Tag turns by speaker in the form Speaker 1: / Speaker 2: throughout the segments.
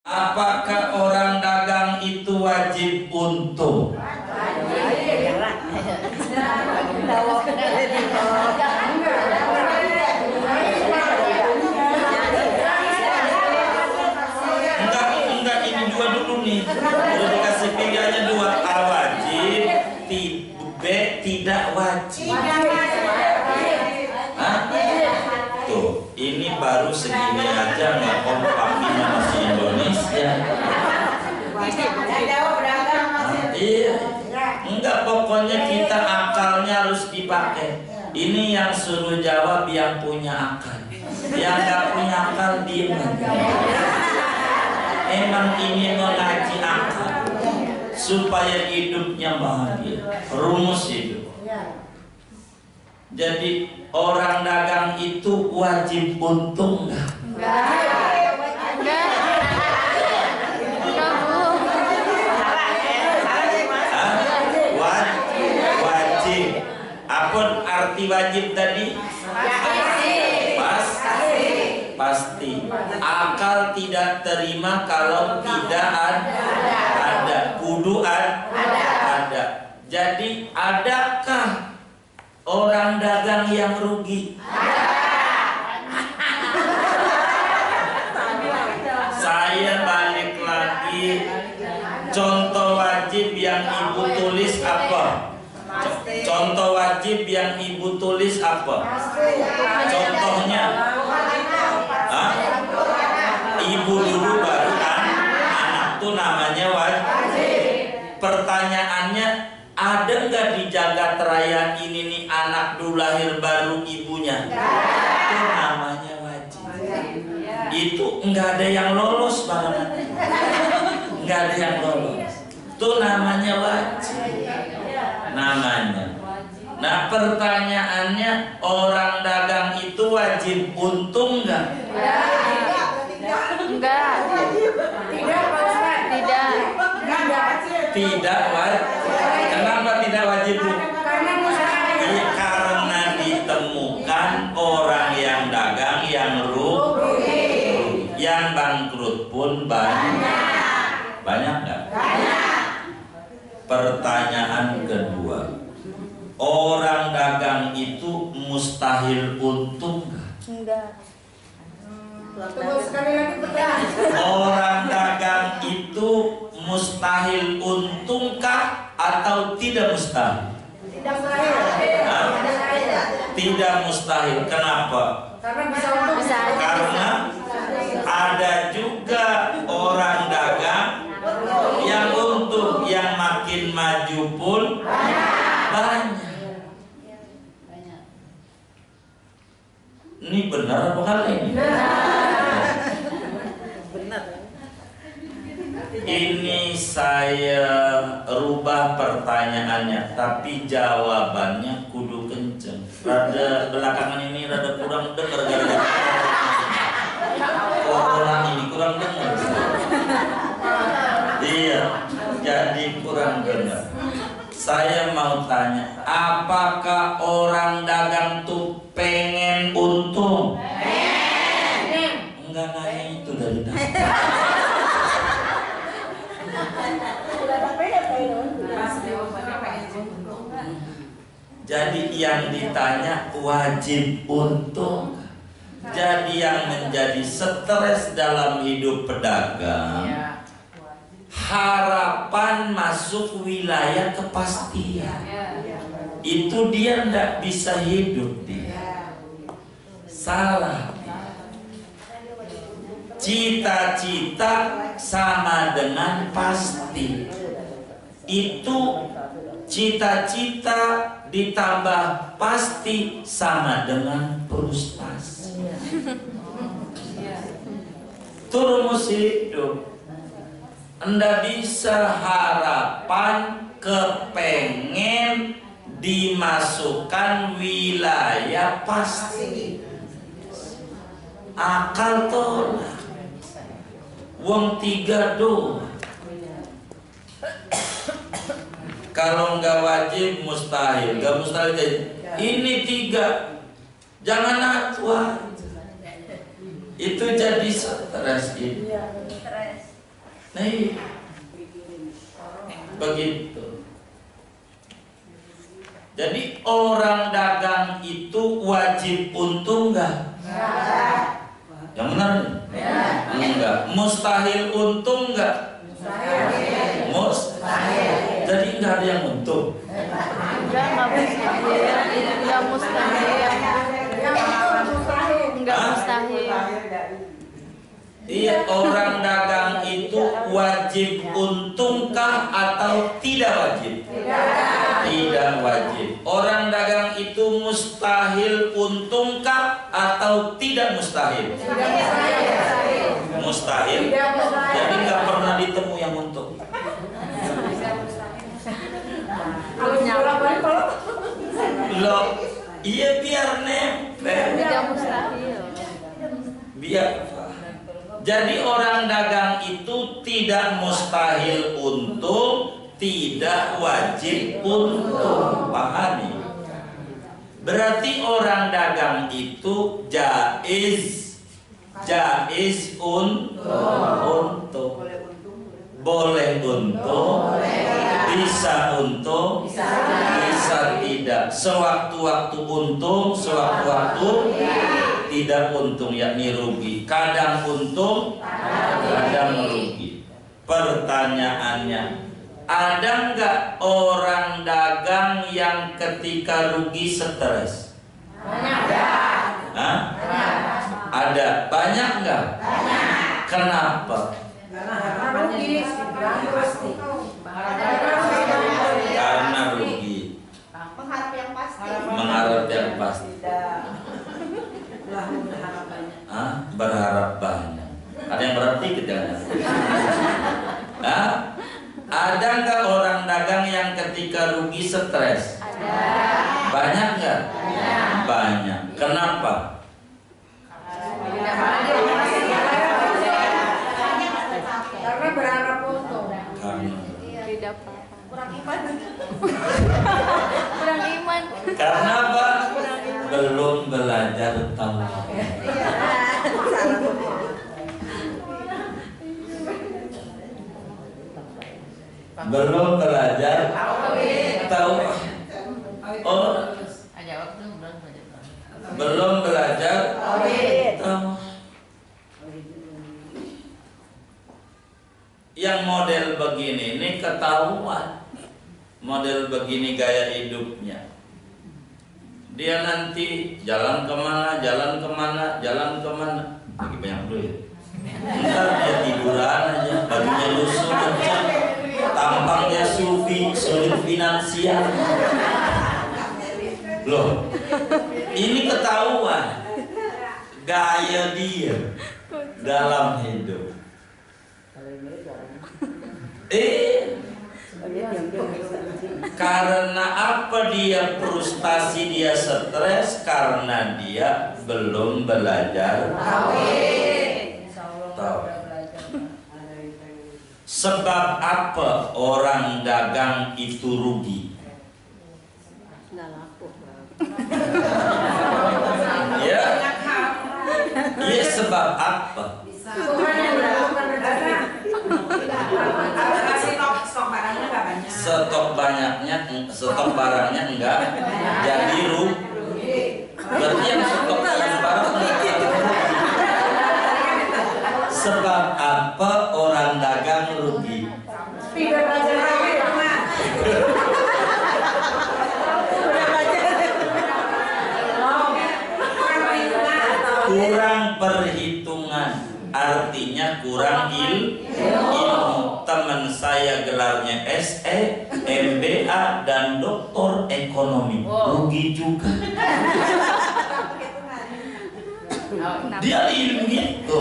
Speaker 1: Apakah orang dagang itu wajib untung? Enggak, ini dua dulu nih. Udah dikasih pilihannya dua, A wajib, B tidak wajib. Hah? Tuh, ini baru segini aja nggak kompak ini masih Indonesia. Iya, enggak, pokoknya kita akalnya harus dipakai. Ini yang suruh jawab yang punya akal. Yang nggak punya akal diem aja. Emang ini mengaji akal supaya hidupnya bahagia, rumus hidup. Jadi orang dagang itu wajib untung nggak? Wajib. Apa arti wajib tadi? Pasti. Akal tidak terima kalau tidak ada. Kudu ada. Jadi adakah orang dagang yang rugi? Saya balik lagi. Contoh wajib yang ibu tulis apa? Contoh wajib yang ibu tulis apa? Contohnya, ibu dulu baru anak tuh namanya wajib. Pertanyaannya, ada nggak di jagat raya ini nih anak dulu lahir baru ibunya? Itu namanya wajib. Itu nggak ada yang lolos banget. Nggak ada yang lolos. Itu namanya wajib. Namanya. Nah, pertanyaannya, orang dagang itu wajib untung nggak?
Speaker 2: Enggak.
Speaker 1: Tidak wajib. Kenapa tidak wajib? Karena ditemukan orang yang dagang yang rugi, yang bangkrut pun banyak. Banyak nggak? Pertanyaan kedua, orang dagang itu mustahil untung nggak?
Speaker 2: Enggak.
Speaker 1: Orang dagang itu mustahil untungkah atau tidak mustahil? Tidak mustahil. Kenapa? Karena ada juga orang dagang yang untung, yang makin maju pun banyak. Ini benar apa kali ini? Ini saya rubah pertanyaannya, tapi jawabannya kudu kenceng. Rada belakangan ini rada kurang dengar gara-gara orang ini kurang dengar. Iya, jadi kurang dengar. Saya mau tanya, apakah orang dagang tuh pengen untung? Enggak, nanya itu dari tadi. Jadi yang ditanya wajib untung. Jadi yang menjadi stres dalam hidup pedagang, harapan masuk wilayah kepastian. Itu dia tidak bisa hidup dia. Salah. Cita-cita sama dengan pasti. Itu cita-cita ditambah pasti sama dengan frustasi. Itu rumus hidup. Anda bisa harapan kepengen dimasukkan wilayah pasti. Akal tolak. Wong 3 doang. Kalau nggak wajib mustahil, nggak mustahil jadi. Ini 3, jangan acuan. Itu jadi stres gitu. Nah, begitu. Jadi orang dagang itu wajib untung enggak? Yang benar? Enggak. Mustahil untung enggak? Mustahil. Jadi enggak ada yang untung.
Speaker 2: Enggak mustahil. Enggak mustahil.
Speaker 1: Iya, orang dagang itu wajib untungkah atau tidak wajib? Tidak wajib. Orang dagang itu mustahil untungkah atau tidak mustahil? Mustahil. Jadi nggak pernah ditemu yang untung. Loh, iya biar nempel.
Speaker 2: Tidak mustahil.
Speaker 1: Biar. Jadi orang dagang itu tidak mustahil untung, tidak wajib untung. Pahami? Berarti orang dagang itu jaiz untung. Boleh untung, bisa untung, bisa tidak. Sewaktu-waktu untung, sewaktu-waktu tidak untung, yakni rugi. Kadang untung, kadang rugi. Pertanyaannya, ada nggak orang dagang yang ketika rugi stres? Hah? Ada. Banyak nggak? Kenapa? Karena rugi. Mengharap yang pasti. Berharap banyak. Ada yang berharap dikit kan? Ada nggak orang dagang yang ketika rugi stres?
Speaker 2: Ada.
Speaker 1: Banyak nggak? Banyak. Kenapa?
Speaker 3: Karena berharap untung.
Speaker 2: Tidak apa-apa. Kurang iman. Kurang iman.
Speaker 1: Karena apa? Belum belajar tauhid. Belum belajar tauhid. Oh, belum belajar tauhid. Yang model begini ini ketahuan. Model begini gaya hidupnya. Dia nanti jalan kemana, jalan kemana, jalan kemana. Lagi banyak duit. Ntar dia tiduran aja, bajunya lusuh aja, tampangnya sufi, sulit finansial. Loh, ini ketahuan gaya dia dalam hidup. Karena apa dia frustasi, dia stres? Karena dia belum belajar tauhid. Sebab apa orang dagang itu rugi? Ya, ya sebab apa? Stok banyaknya, stok barangnya enggak jadi rugi. Berarti yang stok barang enggak. Sebab apa orang dagang rugi?
Speaker 3: Tidak belajar lagi,
Speaker 1: kurang perhitungan, artinya kurang ilmu. Teman saya gelarnya SE, MBA dan doktor ekonomi, rugi juga. Dia ilmu itu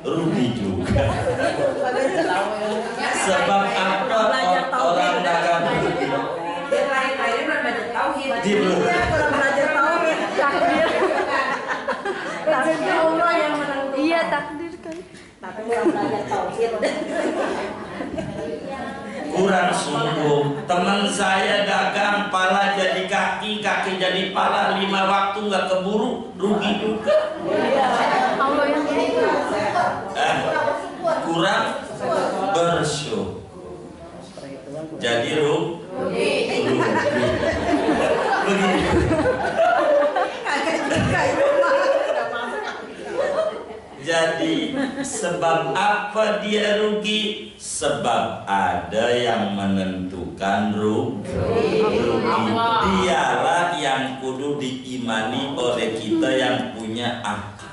Speaker 1: rugi juga. Sebab apa orang dagang rugi?
Speaker 3: Dia lain-lain belajar tauhid.
Speaker 1: Dia
Speaker 3: kurang belajar tauhid. Takdir. Takdir Allah yang menentukan.
Speaker 2: Iya, takdir kan.
Speaker 3: Tapi kurang belajar tauhid.
Speaker 1: Kurang sungguh. Teman saya dagang, pala jadi kaki, kaki jadi pala, 5 waktu nggak keburu, rugi juga.
Speaker 2: Allah yang
Speaker 1: Kurang Sebab apa dia rugi? Sebab ada yang menentukan rugi. Dialah yang kudu diimani oleh kita yang punya akal.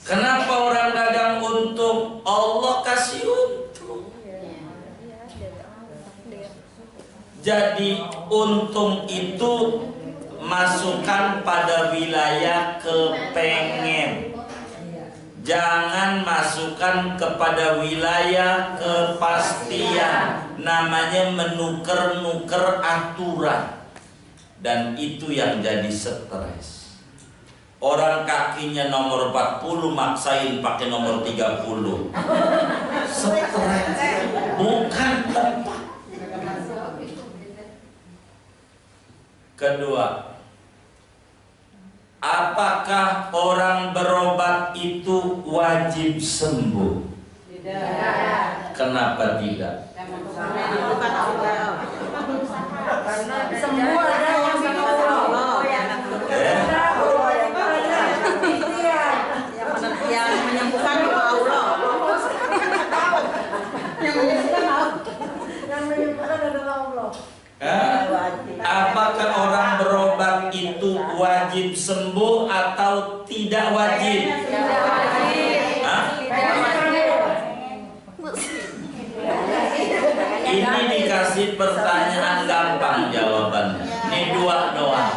Speaker 1: Kenapa orang dagang untung? Allah kasih untung. Jadi untung itu masukkan pada wilayah kepengen. Jangan masukkan kepada wilayah kepastian. Namanya menuker-nuker aturan. Dan itu yang jadi stres. Orang kakinya nomor 40 maksain pakai nomor 30. Stres. Bukan tepat. Kedua, apakah orang berobat itu wajib sembuh?
Speaker 3: Tidak.
Speaker 1: Kenapa tidak?
Speaker 3: Semua ada yang sama Allah. Yang menyembuhkan cuma Allah. Yang menyembuhkan adalah Allah.
Speaker 1: Apakah orang berobat itu wajib sembuh atau tidak wajib?
Speaker 2: Tidak wajib.
Speaker 1: Hah? Ini dikasih pertanyaan gampang jawabannya. Ini dua doang.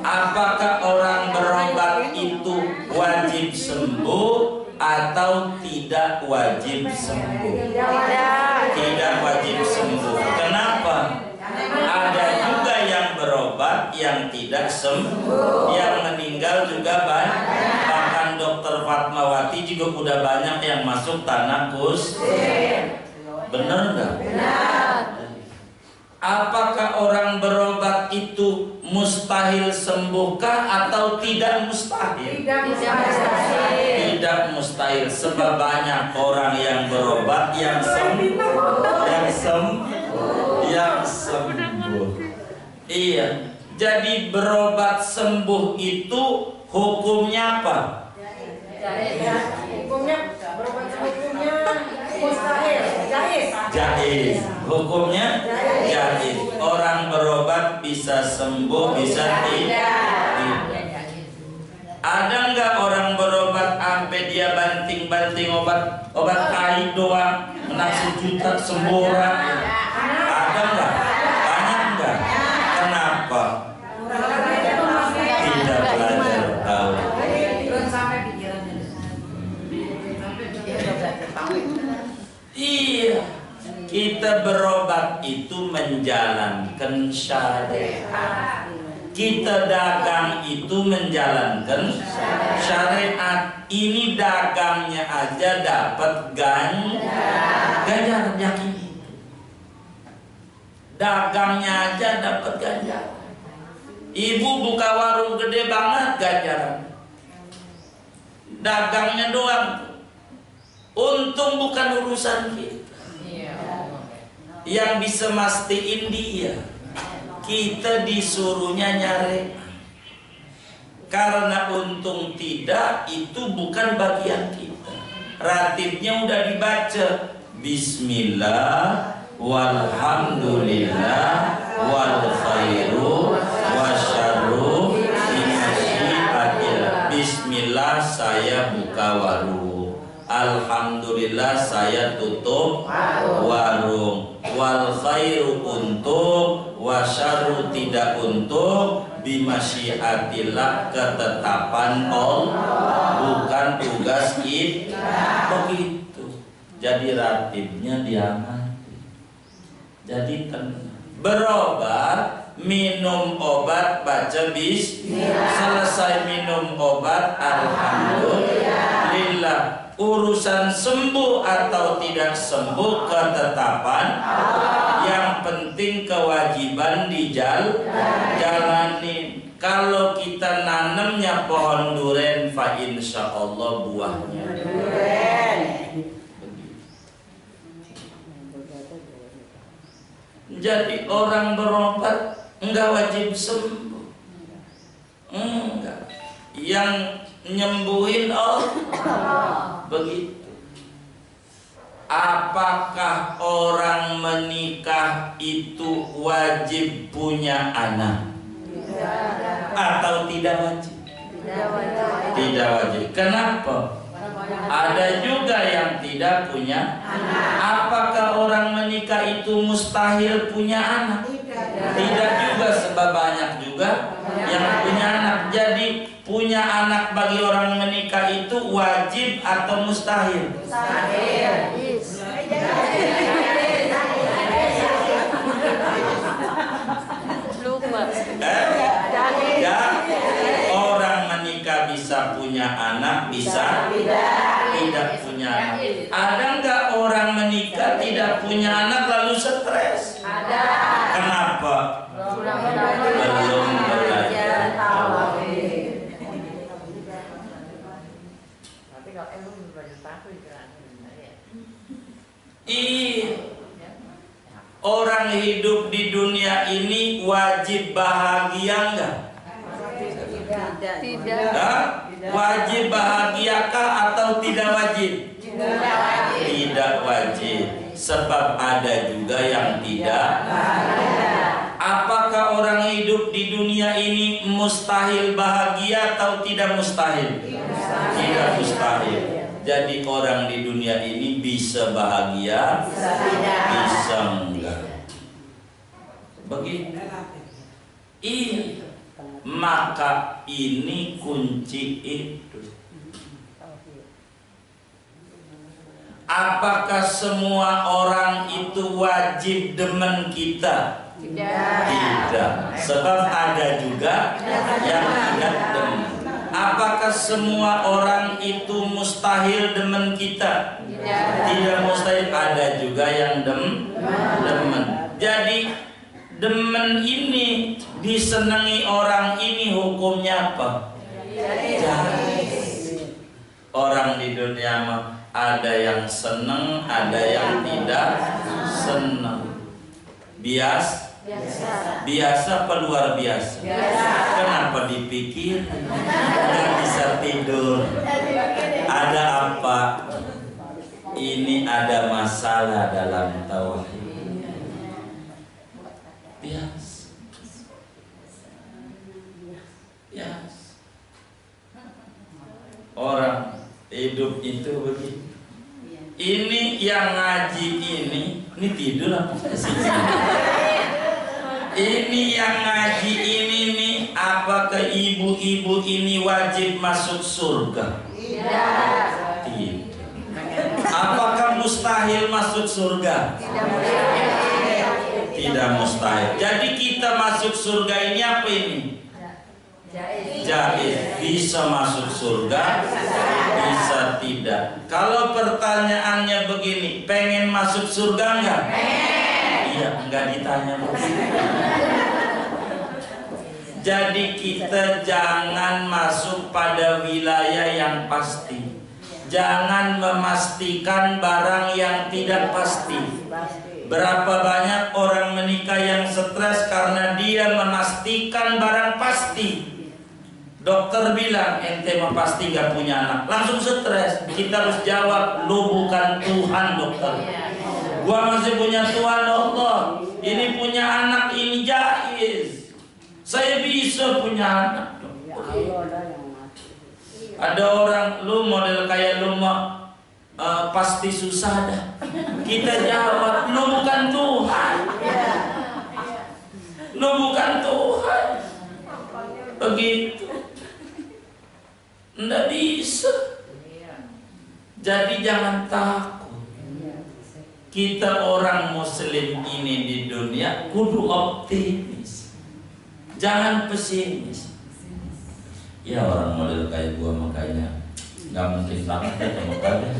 Speaker 1: Apakah orang berobat itu wajib sembuh atau tidak wajib sembuh? Tidak wajib sembuh. Kenapa? Ada juga yang berobat yang tidak sembuh, yang meninggal juga banyak. Bahkan Dokter Fatmawati juga udah banyak yang masuk tanah kusir. Benar nggak?
Speaker 2: Benar.
Speaker 1: Apakah orang berobat itu mustahil sembuhkah atau tidak mustahil?
Speaker 3: Tidak mustahil.
Speaker 1: Tidak mustahil. Sebab banyak orang yang berobat yang sembuh. Iya. Jadi berobat sembuh itu hukumnya apa?
Speaker 3: Hukumnya berobat hukumnya mustahil.
Speaker 1: Jaiz. Hukumnya jaiz. Orang berobat bisa sembuh, bisa tidak. Ada nggak orang berobat sampai dia banting-banting obat kait doang, kena sejuta sembuh orang? Ada nggak? Banyak nggak? Kenapa? Tidak belajar tahu. Iya, kita berobat itu menjalankan syariat. Kita dagang itu menjalankan syariat. Ini dagangnya aja dapat ganjaran, yakin itu. Dagangnya aja dapat ganjaran. Ibu buka warung gede banget ganjaran. Dagangnya doang. Untung bukan urusan kita. Yang bisa mastiin dia. Kita disuruhnya nyari. Karena untung tidak, itu bukan bagian kita. Ratibnya udah dibaca. Bismillah, walhamdulillah, wal khairu, wasyarru, bimasyiatillah. Bismillah, saya buka warung. Alhamdulillah, saya tutup warung. Wal khairu untuk, wasyarru tidak untuk, bimasyiatillah ketetapan Allah, bukan tugas kita. Begitu. Jadi ratibnya diamati. Jadi tenang. Berobat, minum obat, baca bismillah. Selesai minum obat, alhamdulillah. Urusan sembuh atau tidak sembuh ketetapan yang penting kewajiban dijalanin. Kalau kita nanamnya pohon duren, fa insya Allah buahnya duren. Jadi orang berobat enggak wajib sembuh, enggak. yang nyembuhin Allah. Begitu. Apakah orang menikah itu wajib punya anak? Atau tidak wajib? Tidak wajib. Kenapa? Ada juga yang tidak punya anak. Apakah orang menikah itu mustahil punya anak? Tidak juga, sebab banyak juga yang punya anak. Jadi punya anak bagi orang menikah itu wajib atau mustahil?
Speaker 2: Mustahil. Lupa.
Speaker 1: Ya, orang menikah bisa punya anak, bisa tidak punya anak. Ada nggak orang menikah tidak punya anak lalu stres?
Speaker 2: Ada.
Speaker 1: Kenapa? Belum belajar. Orang hidup di dunia ini wajib bahagia enggak?
Speaker 2: Tidak.
Speaker 1: Wajib bahagiakah atau tidak wajib? Tidak wajib. Sebab ada juga yang tidak. Apakah orang hidup di dunia ini mustahil bahagia atau tidak mustahil? Tidak mustahil. Jadi orang di dunia ini bisa bahagia, bisa enggak. Begitu. Iya. Maka ini kunci itu. Apakah semua orang itu wajib demen kita? Tidak. Sebab ada juga yang tidak demen. Apakah semua orang itu mustahil demen kita? Tidak mustahil. Ada juga yang demen. Jadi demen ini disenangi orang ini hukumnya apa? Jais. Orang di dunia mah ada yang seneng, ada yang tidak seneng. Biasa apa luar biasa? Kenapa dipikir? Nggak bisa tidur. Ada apa? Ini ada masalah dalam tauhid. Biasa. Orang hidup itu begitu. Ini yang ngaji ini tidur apa sih? Ini yang ngaji ini nih, apakah ibu-ibu ini wajib masuk surga? Tidak. Apakah mustahil masuk surga? Tidak mustahil. Jadi kita masuk surga ini apa ini? Jaiz. Bisa masuk surga, bisa tidak. Kalau pertanyaannya begini, pengen masuk surga enggak? Iya, enggak ditanya. Jadi kita jangan masuk pada wilayah yang pasti. Jangan memastikan barang yang tidak pasti. Berapa banyak orang menikah yang stres karena dia memastikan barang pasti. Dokter bilang ente mah pasti gak punya anak, langsung stres. Kita harus jawab, lu bukan Tuhan dokter. Gua masih punya Tuhan Allah. Ini punya anak ini jaiz. Saya bisa punya anak. Ada orang lu model kayak lu mah pasti susah dah. Kita jawab, lu bukan Tuhan. Lu bukan Tuhan. Begitu. Nggak bisa. Jadi jangan takut. Kita orang muslim ini di dunia kudu optimis. Jangan pesimis. Ya orang model kayak gua makanya nggak mungkin banget ya sama kalian.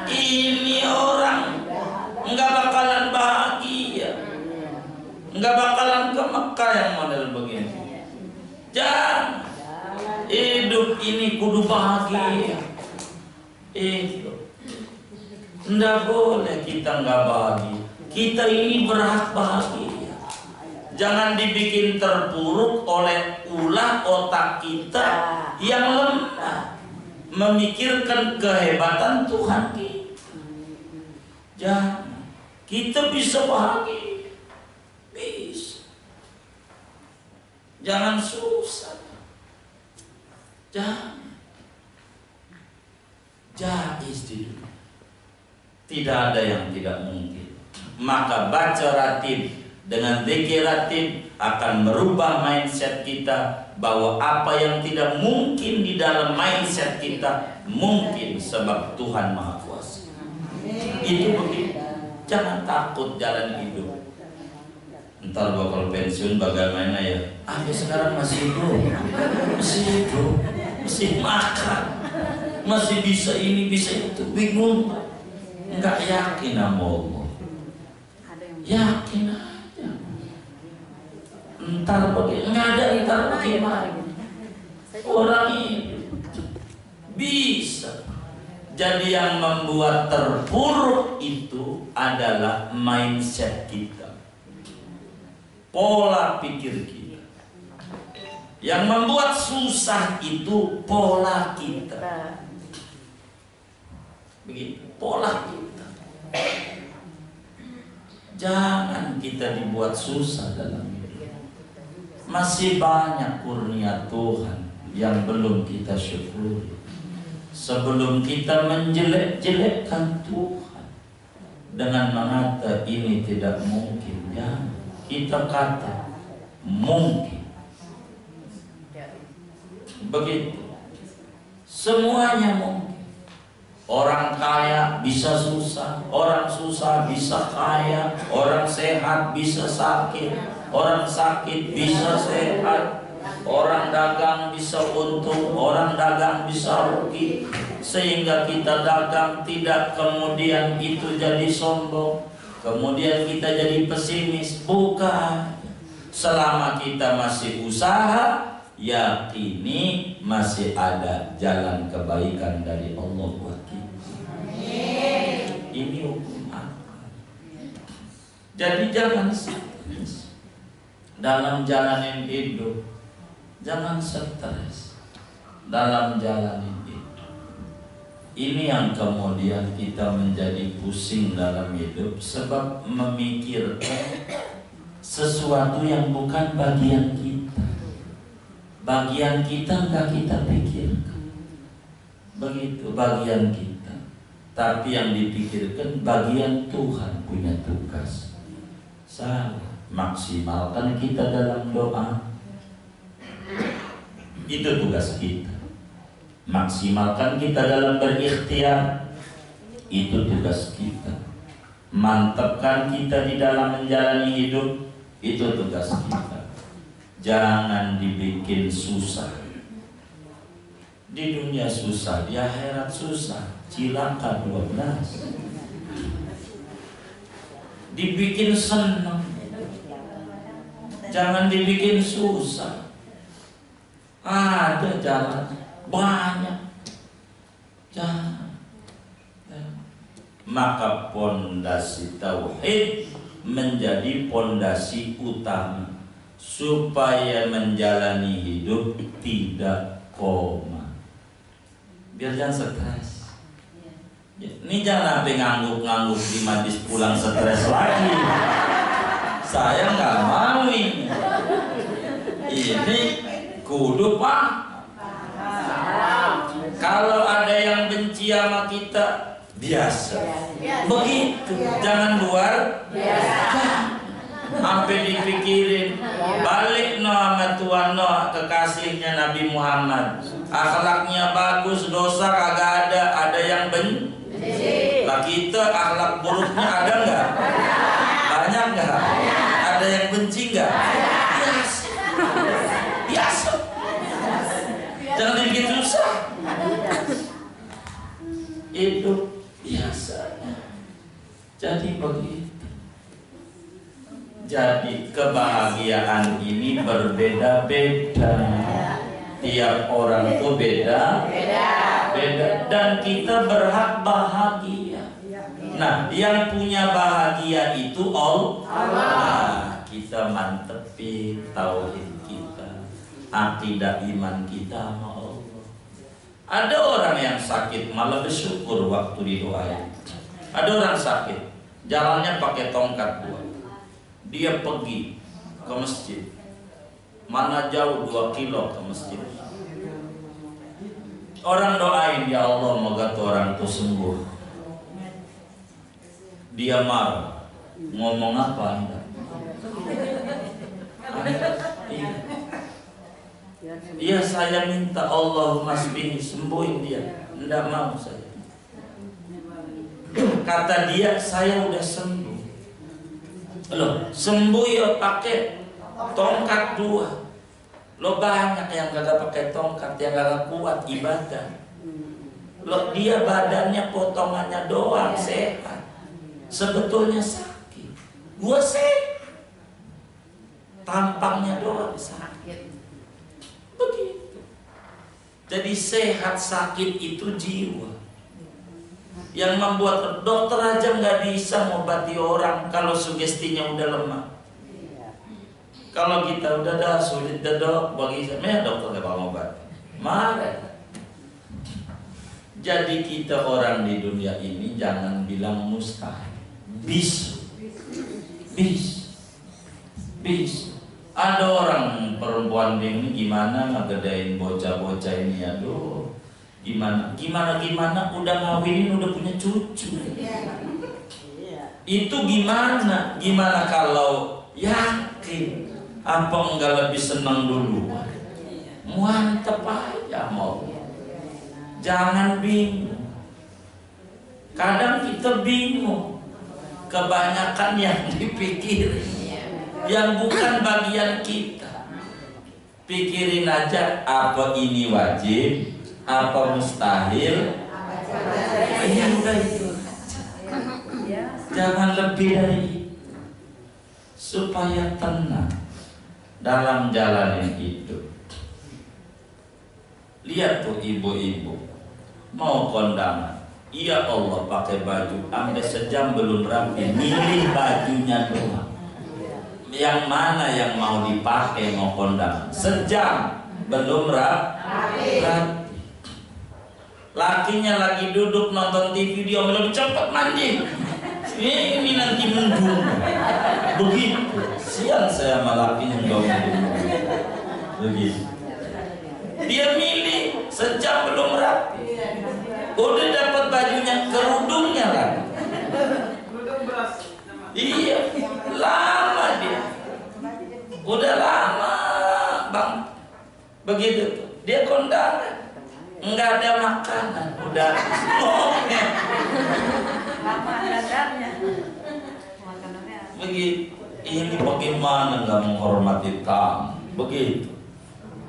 Speaker 1: Ini orang nggak bakalan bahagia, nggak bakalan ke Mekah yang model begini. Jangan. Hidup ini kudu bahagia. Itu nggak boleh kita nggak bahagia. Kita ini berhak bahagia. Jangan dibikin terpuruk oleh ulah otak kita yang lemah memikirkan kehebatan Tuhan kita. Jangan. Kita bisa bahagia, bisa. Jangan susah. Jangan. Jais di dunia. Tidak ada yang tidak mungkin. Maka baca ratib dengan zikir ratib akan merubah mindset kita bahwa apa yang tidak mungkin di dalam mindset kita mungkin sebab Tuhan Maha Kuasa. Itu begitu. Jangan takut jalan hidup. Ntar bakal pensiun bagaimana ya? Sampai sekarang masih hidup, masih makan, masih bisa ini bisa itu, bingung. Enggak yakin sama Allah. Yakin aja. Entar bagaimana? Orang ini bisa. Jadi yang membuat terpuruk itu adalah mindset kita, pola pikir kita. Yang membuat susah itu pola kita. Begitu, pola kita. Jangan kita dibuat susah dalam hidup. Masih banyak kurnia Tuhan yang belum kita syukuri. Sebelum kita menjelek-jelekkan Tuhan dengan mengata ini tidak mungkin, ya kita kata mungkin. Begitu. Semuanya mungkin. Orang kaya bisa susah, orang susah bisa kaya, orang sehat bisa sakit, orang sakit bisa sehat. Orang dagang bisa untung, orang dagang bisa rugi. Sehingga kita dagang tidak kemudian itu jadi sombong, kemudian kita jadi pesimis. Bukan. Selama kita masih usaha, yakini masih ada jalan kebaikan dari Allah buat kita. Ini hukum akal. Jadi jangan stres dalam jalanin hidup. Jangan stres dalam jalan hidup. Ini yang kemudian kita menjadi pusing dalam hidup, sebab memikirkan sesuatu yang bukan bagian kita. Bagian kita enggak kita pikirkan. Begitu bagian kita. Tapi yang dipikirkan bagian Tuhan punya tugas. Salah. Maksimalkan kita dalam doa. Itu tugas kita. Maksimalkan kita dalam berikhtiar. Itu tugas kita. Mantapkan kita di dalam menjalani hidup. Itu tugas kita. Jangan dibikin susah. Di dunia susah, di akhirat susah. Cilaka 12. Dibikin senang. Jangan dibikin susah. Ada jalan banyak. Jangan. Maka pondasi tauhid menjadi pondasi utama supaya menjalani hidup tidak koma. Biar jangan stres. Ini jangan sampai ngangguk-ngangguk di majlis pulang stres lagi. Saya nggak mau ini. Ini kudu Pak. Kalau ada yang benci sama kita, biasa. Begitu. Jangan luar biasa. Sampai dipikirin balik no sama Tuhan no, kekasihnya Nabi Muhammad. Akhlaknya bagus, dosa kagak ada. Ada yang benci. Lah kita akhlak buruknya ada nggak? Banyak nggak? Ada yang benci nggak? Biasa. Jangan dibikin susah. Itu biasanya. Jadi begitu. Jadi kebahagiaan ini berbeda-beda. Tiap orang itu beda. Dan kita berhak bahagia. Nah, yang punya bahagia itu Allah. kita mantepin tauhid kita, akidah iman kita sama Allah. Ada orang yang sakit malah bersyukur waktu didoain. Ada orang sakit, jalannya pakai tongkat 2. Dia pergi ke masjid. Mana jauh 2 kilo ke masjid. Orang doain, ya Allah moga tuh orang tuh sembuh. Dia marah. Ngomong apa Anda? Iya saya minta Allah masbihi, sembuhin dia. Tidak mau saya. Kata dia, saya udah sembuh. Loh, sembuh ya pakai tongkat 2. Lo banyak yang gak pakai tongkat, yang gak kuat ibadah. Lo dia badannya potongannya doang sehat, sebetulnya sakit. Gua sehat, tampangnya doang sakit. Begitu. Jadi sehat sakit itu jiwa. Yang membuat dokter aja nggak bisa mengobati orang kalau sugestinya udah lemah. Kalau kita udah dah sulit dah dok, bagi saya dokter nggak mau obat. Marah. Jadi kita orang di dunia ini jangan bilang mustahil. Bis. Ada orang perempuan ini gimana ngegedain bocah-bocah ini, aduh. Gimana udah ngawinin udah punya cucu. Itu gimana kalau yakin apa enggak lebih senang dulu? Mantep aja mau. Jangan bingung. Kadang kita bingung. Kebanyakan yang dipikirin yang bukan bagian kita. Pikirin aja apa ini wajib, apa mustahil. Ini udah itu. Jangan lebih dari itu. Supaya tenang dalam jalan hidup. Lihat tuh ibu-ibu mau kondangan. Iya Allah pakai baju sampai sejam belum rapi, milih bajunya doang. Yang mana yang mau dipakai mau kondangan? Sejam belum rapi. Lakinya lagi duduk nonton TV, dia bilang cepat mandi. Ini nanti mendung. Begitu. Siang saya sama lakinya begitu. Dia milih sejam belum rapi. Udah dapat bajunya, kerudungnya lagi. Iya, lama dia. Udah lama bang. Begitu tuh. Dia kondangan. Enggak ada makanan. Udah ngomel.
Speaker 3: Lama dadarnya.
Speaker 1: Begitu. Ini bagaimana nggak menghormati tamu? Begitu.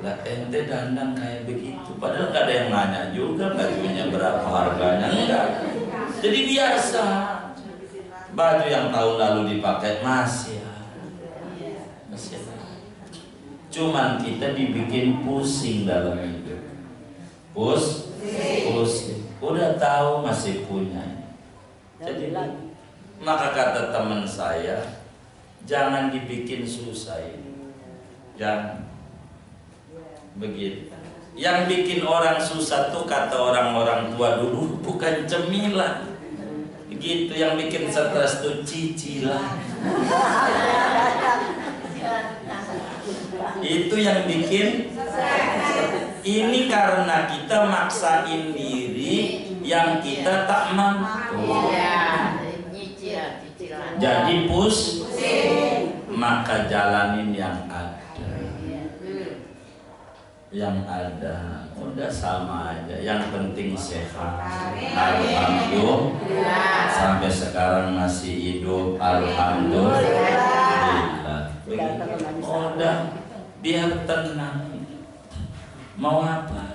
Speaker 1: Lah ente dandan kayak begitu. Padahal nggak ada yang nanya juga bajunya berapa harganya, enggak. Jadi biasa. Baju yang tahun lalu dipakai masih ada. Cuman kita dibikin pusing dalam hidup. Pusing. Udah tahu masih punya. Jadi maka kata teman saya, jangan dibikin susah ini. Jangan. Begitu. Yang bikin orang susah tuh kata orang-orang tua dulu bukan cemilan. Begitu, yang bikin stres tuh cicilan. Itu yang bikin. Ini karena kita maksain diri yang kita tak mampu. Jadi maka jalanin yang ada. Yang ada udah sama aja, yang penting sehat. Alhamdulillah, sampai sekarang masih hidup, alhamdulillah. Udah biar tenang. Mau apa?